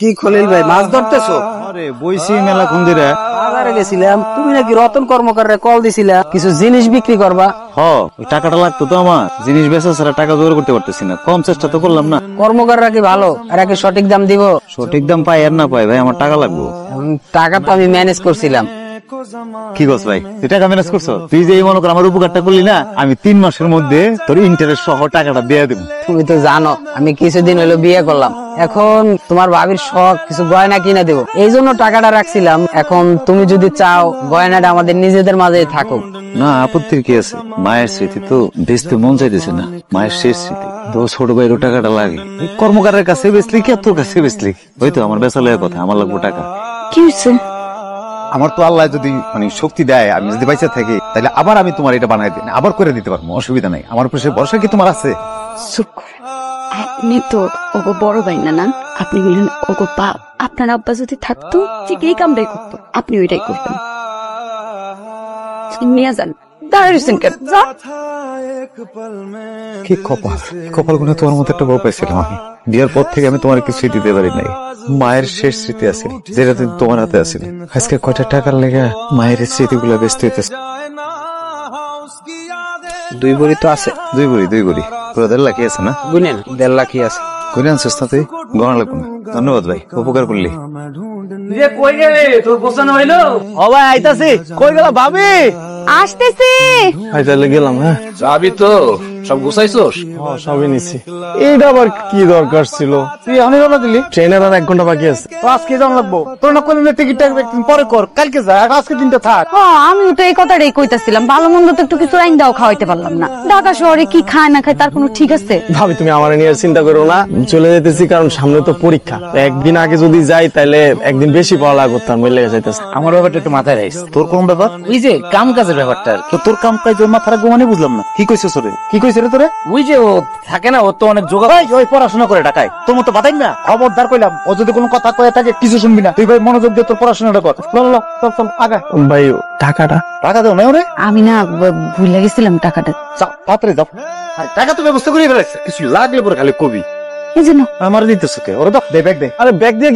কি খলিল ভাই, মাছ ধরতেছো? আরে বইছি মেলা কুন্দিরা বাজারে গেছিলাম, তুমি নাকি রতন কর্মকারের কল দিছিলা কিছু জিনিস বিক্রি করবা। ওই টাকাটা লাগতো তো আমার, জিনিস বেচা ছাড়া টাকা জোগাড় করতে পারতেছি না, কম চেষ্টা তো করলাম না। কর্মকাররা কি ভালো? এরা কি সঠিক দাম দিব? সঠিক দাম পাই আর না পাই ভাই, আমার টাকা লাগবে। টাকা তো আমি ম্যানেজ করছিলাম। কি করছ ভাই, তুই টাকা ম্যানেজ করছো? তুই যে এই মনে কর আমার উপকারটা করলি না, আমি 3 মাসের মধ্যে তোর ইন্টারেস্ট সহ টাকাটা দিয়ে দেবো। তুমি তো জানো আমি কিছুদিন হলো বিয়ে করলাম, এখন তোমার ভাবির শখ কিছু গয়না কিনে দেবো, এই জন্য টাকাটা রাখছিলাম। এখন তুমি যদি চাও গয়নাটা আমাদের নিজেদের মাঝেই থাকুক। না, আপত্তির কি আছে? মায়ের স্মৃতি তো বেচতে মন চাইতেছে না, মায়ের শেষ স্মৃতি তো। ছোট ভাইয়েরও টাকাটা লাগে, কর্মকারের কাছে বেচলি কি আর তোর কাছে বেচলি? ওই তো আমার বেচা লয়ের কথা, আমার লাগবে টাকা। কি হয়েছে? আমার তো আল্লাহ যদি শক্তি দেয়, আমি যদি বাইচা থাকি, তাহলে আবার আমি তোমার এটা বানাই দিই, আবার করে দিতে পারবো, অসুবিধা নাই। আমার উপর সে ভরসা কি তোমার আছে? চুপ কর। আপনি তো ওগো বড় ভাই না, না আপনি বললেন ওগো বাপ। আপনার আব্বা যদি থাকতো ঠিক এই কামটাই করতো, আপনি ওইটাই করতেন। নিয়ে যান, দাঁড়িয়েছেন কেন? কি কপাল, কপাল গুনে তোমার মতো একটা বউ পাইছিলাম আমি। বিয়ের পর থেকে আমি তোমার কিছু দিতে পারি নাই। মায়ের শেষ স্মৃতি আছে যেটা তুমি তোমার হাতে আছে। আজকে কয়টা টাকার লেগে মায়ের স্মৃতিগুলো ব্যস্ত হইতেছে। 2 ভরি তো আছে। 2 ভরি পুরো 1.5 লাখ আছে না? বুঝলেন 1.5 লাখই আছে। করে আনছিস না তুই? গণা লাগবো না। ধন্যবাদ ভাই, উপকার করলি। কই গেলে তোর গোছানো হইলো? ও ভাই আইতাছি। কই গেল ভাবি? আসতেছি। আইতালে গেলাম। হ্যাঁ যাবি তো? সব গুছাইছস? সবই নিছি। এইটা আবার কি দরকার ছিল? তুই আমি রওনা দিলি, ট্রেনের আর 1 ঘন্টা বাকি আছে। তো আজকে যাওয়া লাগবো। তোর না কোন টিকিটটা একদিন পরে কর, কালকে যা, আজকে দিনটা থাক। আমিও তো এই কথাটাই কইতাছিলাম, ভালো মন্দ তো একটু কিছু আইন দাও, খাওয়াইতে পারলাম না। ঢাকা শহরে কি খায় না খায় তার কোনো ঠিক আছে? ভাবি তুমি আমার নিয়ে চিন্তা করো না, চলে যেতেছি কারণ সামনে তো পরীক্ষা। একদিন আগে যদি যাই তাহলে একদিন বেশি পড়ালেখা করতাম, বলে যাইতেছে। আমার ব্যাপারটা একটু মাথায় রাখিস। তোর কোন ব্যাপার? ওই যে কাম কাজের ব্যাপারটা। তো তোর কাম কাজ মাথা রাখবো মানে বুঝলাম না। কি কইছিস রে? কি কইছিস রে তোরে? ওই যে ও থাকে না, ও তো অনেক যোগা। ওই পড়াশোনা করে টাকায় তোর মতো বাতাই না। খবরদার কইলাম, ও যদি কোনো কথা কয়ে থাকে কিছু শুনবি না। তুই ভাই মনোযোগ দিয়ে তোর পড়াশোনাটা কর। চল আগা। ভাই টাকাটা টাকা দাও না ওরে। আমি না ভুলে গেছিলাম টাকাটা। যাও তাড়াতাড়ি যাও। টাকা তো ব্যবস্থা করে ফেলেছে, কিছু লাগলে পরে খালি কবি। এই জন্য আমার দিতেছ কে? ওরে দাও, দে ব্যাগ দে। আরে ব্যাগ দিয়ে